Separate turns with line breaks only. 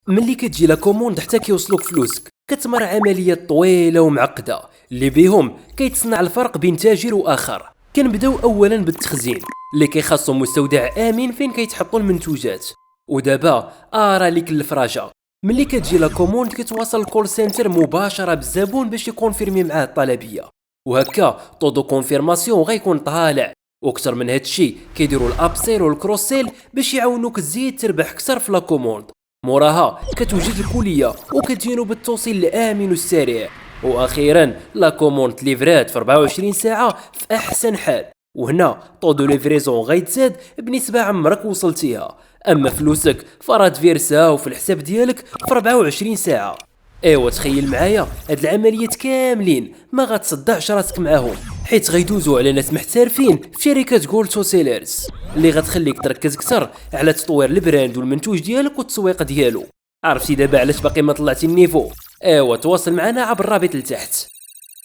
ملي كتجي لا كوموند حتى كيوصلوك فلوسك كتمر عمليات طويله ومعقده اللي بيهم كيتصنع الفرق بين تاجر واخر. كنبداو اولا بالتخزين اللي كيخاصو مستودع امن فين كيتحطوا المنتوجات. ودابا ارا ليك الفراجه، ملي كتجي لا كوموند كتواصل الكول سنتر مباشره بالزبون باش يكونفيرمي معاه الطلبيه، وهكا طودو كونفيرماسيون غيكون طالع. واكثر من هادشي كيديروا الابسيل والكروسيل باش يعاونوك تزيد تربح اكثر في لا كوموند. موراها كتوجد الكليه وكتجينو بالتوصيل الامن والسريع. واخيرا لا كوموند ليفرات في 24 ساعه في احسن حال. وهنا طودو ليفريزون غيتزاد بنسبه عمرك وصلتيها. اما فلوسك فراه فيرسا وفي الحساب ديالك في 24 ساعه. ايوا تخيل معايا هاد العمليات كاملين ما غتصدعش راسك معاهم، حيت غيدوزو على ناس محترفين في شركه جولتو سيلرز اللي غتخليك تركز اكثر على تطوير البراند والمنتوج ديالك والتسويق ديالو. عرفتي دابا علاش باقي ما طلعتي النيفو؟ ايوا تواصل معنا عبر الرابط لتحت.